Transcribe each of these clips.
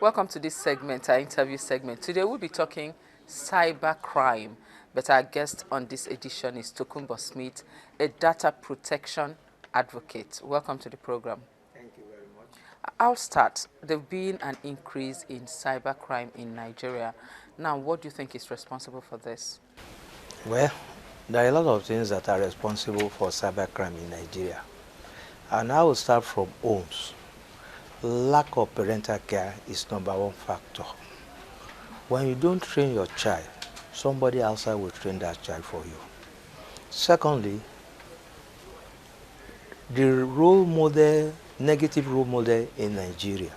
Welcome to this segment, our interview segment. Today we'll be talking cyber crime, but our guest on this edition is Tokunbo Smith, a data protection advocate. Welcome to the program. Thank you very much. I'll start. There's been an increase in cyber crime in Nigeria. Now, what do you think is responsible for this? Well, there are a lot of things that are responsible for cybercrime in Nigeria. And I will start from homes. Lack of parental care is number one factor. When you don't train your child, somebody outside will train that child for you. Secondly, the negative role model in Nigeria.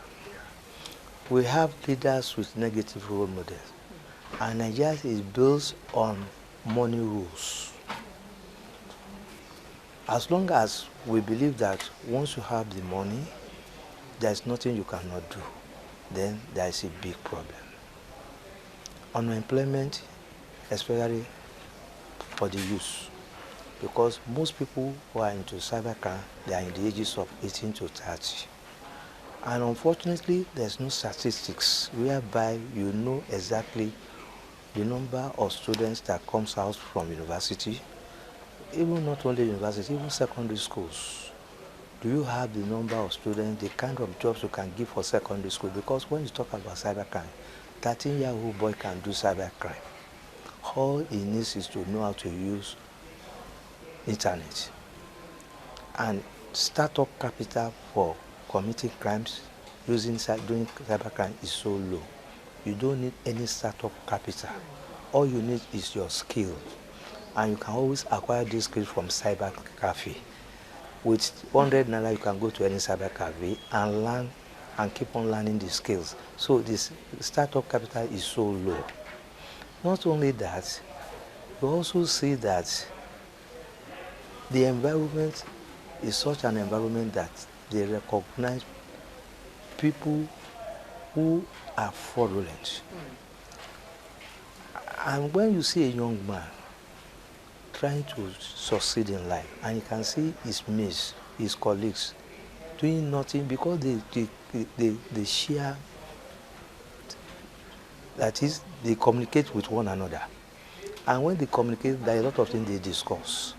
We have leaders with negative role models. And Nigeria is built on money rules. As long as we believe that once you have the money, there's nothing you cannot do, then there is a big problem. Unemployment, especially for the youth, because most people who are into cybercrime, they are in the ages of 18 to 30. And unfortunately, there's no statistics whereby you know exactly the number of students that comes out from university, even not only university, even secondary schools. Do you have the number of students, the kind of jobs you can give for secondary school? Because when you talk about cybercrime, 13-year-old boy can do cybercrime. All he needs is to know how to use internet. And startup capital for committing crimes doing cybercrime is so low. You don't need any startup capital. All you need is your skill. And you can always acquire this skill from cyber cafe. With 100 naira, you can go to any cyber cafe and learn and keep on learning the skills. So this startup capital is so low. Not only that, you also see that the environment is such an environment that they recognize people who are fraudulent. And when you see a young man trying to succeed in life, and you can see his mates, his colleagues, doing nothing because they share, that is, they communicate with one another. And when they communicate, there are a lot of things they discuss.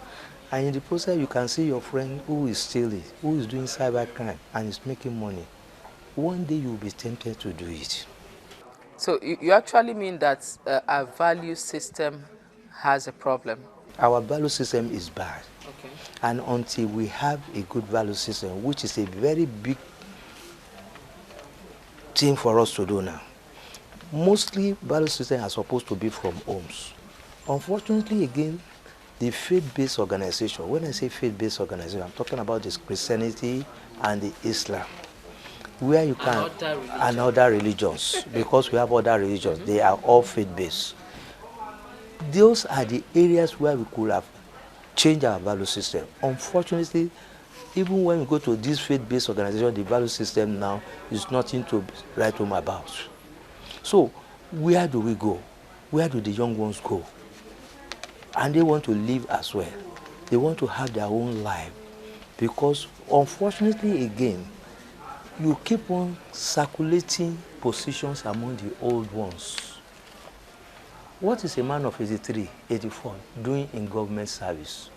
And in the process, you can see your friend who is stealing, who is doing cybercrime, and is making money. One day you will be tempted to do it. So you actually mean that our value system has a problem? Our value system is bad. Okay. And until we have a good value system, which is a very big thing for us to do now. Mostly value systems are supposed to be from homes. Unfortunately, again, the faith-based organization, when I say faith-based organization, I'm talking about this Christianity and the Islam, where you can, and other religions, because we have other religions, they are all faith-based. Those are the areas where we could have changed our value system. Unfortunately, even when we go to this faith-based organization, the value system now is nothing to write home about. So, where do we go? Where do the young ones go? And they want to live as well. They want to have their own life. Because, unfortunately, again, you keep on circulating positions among the old ones. What is a man of 83, 84 doing in government service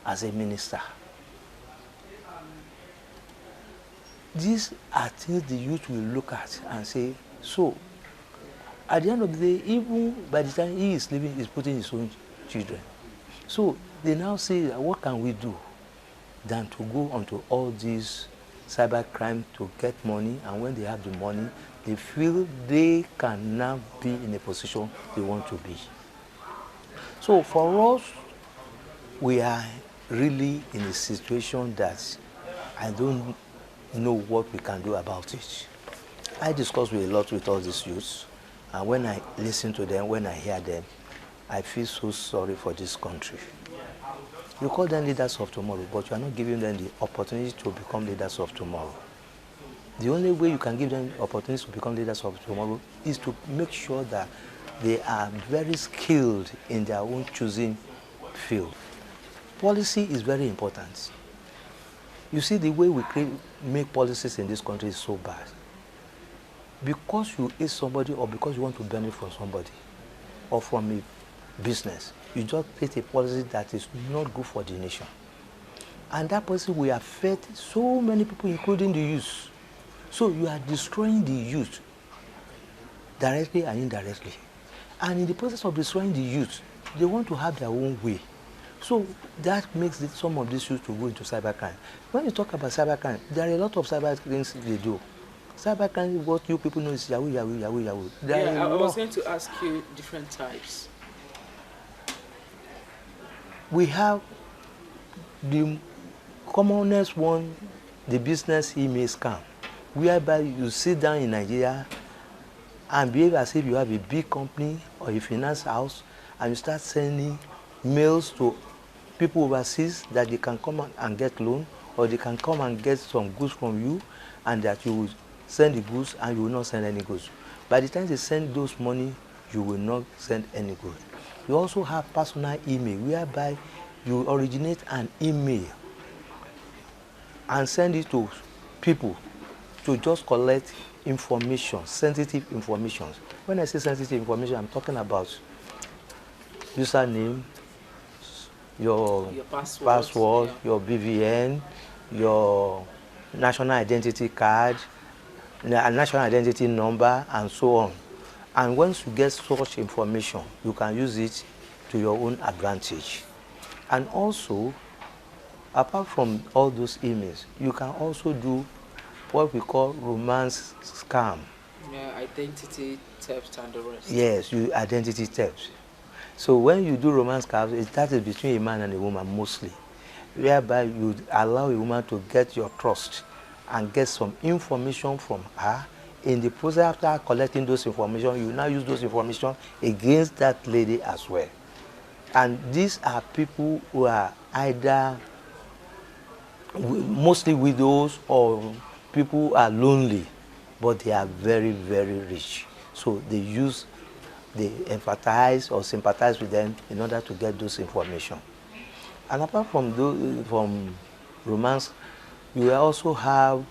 as a minister? These are things the youth will look at and say, so, at the end of the day, even by the time he is leaving, he's putting his own children. So, they now say, what can we do than to go onto all these cybercrime to get money, and when they have the money, they feel they can now be in a position they want to be. So for us, we are really in a situation that I don't know what we can do about it. I discuss with a lot with all these youths, and when I listen to them, when I hear them, I feel so sorry for this country. You call them leaders of tomorrow, but you are not giving them the opportunity to become leaders of tomorrow. The only way you can give them opportunities to become leaders of tomorrow is to make sure that they are very skilled in their own choosing field. Policy is very important. You see, the way we make policies in this country is so bad. because you hate somebody or because you want to benefit from somebody or from a business, you just create a policy that is not good for the nation. And that policy will affect so many people, including the youth. So you are destroying the youth directly and indirectly. And in the process of destroying the youth, they want to have their own way. So that makes some of these youth to go into cybercrime. When you talk about cybercrime, there are a lot of cyber things they do. Cybercrime, what you people know is Yahoo, Yahoo, Yahoo, Yahoo. Yeah, I was going to ask you different types. We have the commonest one, the business email scam, whereby you sit down in Nigeria and behave as if you have a big company or a finance house, and you start sending mails to people overseas that they can come and get loan, or they can come and get some goods from you, and that you will send the goods and you will not send any goods. By the time they send those money, you will not send any goods. You also have personal email, whereby you originate an email and send it to people to just collect information, sensitive information. When I say sensitive information, I'm talking about username, your password, yeah, your BVN, your national identity card, national identity number, and so on. And once you get such information, you can use it to your own advantage. And also, apart from all those emails, you can also do what we call romance scam. Yeah, identity theft and the rest. Yes, you identity theft. So when you do romance scams, it starts between a man and a woman mostly, whereby you allow a woman to get your trust and get some information from her. In the process, after collecting those information, you now use those information against that lady as well. And these are people who are either mostly widows or people who are lonely, but they are very, very rich. So they empathize or sympathize with them in order to get those information. And apart from romance, you also have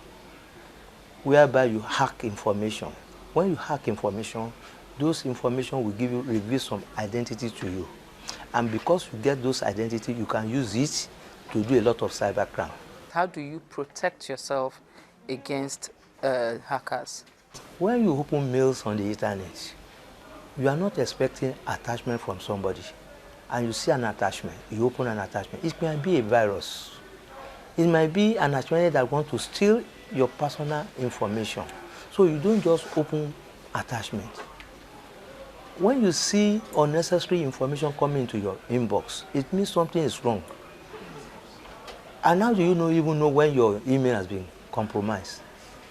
whereby you hack information. When you hack information, those information will reveal some identity to you. And because you get those identity, you can use it to do a lot of cybercrime. How do you protect yourself against hackers? When you open mails on the internet, you are not expecting attachment from somebody, and you see an attachment, you open an attachment. It might be a virus. It might be an attachment that wants to steal your personal information. So you don't just open attachment. When you see unnecessary information coming into your inbox, it means something is wrong. And how do you even know when your email has been compromised?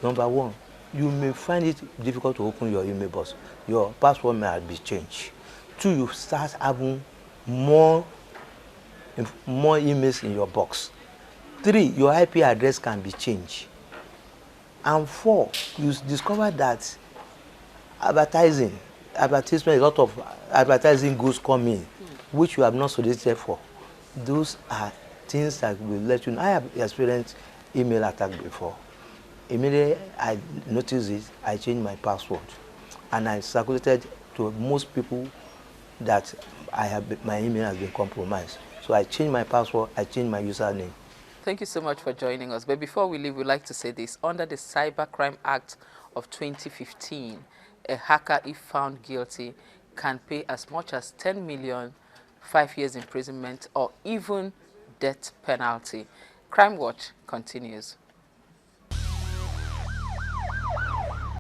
Number one, you may find it difficult to open your email box. Your password may be changed. Two, you start having more emails in your box. Three, your IP address can be changed. And four, you discover that advertisement, a lot of advertising goods come in, which you have not solicited for. Those are things that will let you know. I have experienced email attack before. Immediately I noticed it, I changed my password, and I circulated to most people that my email has been compromised. So I changed my password, I changed my username. Thank you so much for joining us. But before we leave, we'd like to say this. Under the Cybercrime Act of 2015, a hacker, if found guilty, can pay as much as 10 million, 5 years imprisonment, or even death penalty. Crime Watch continues.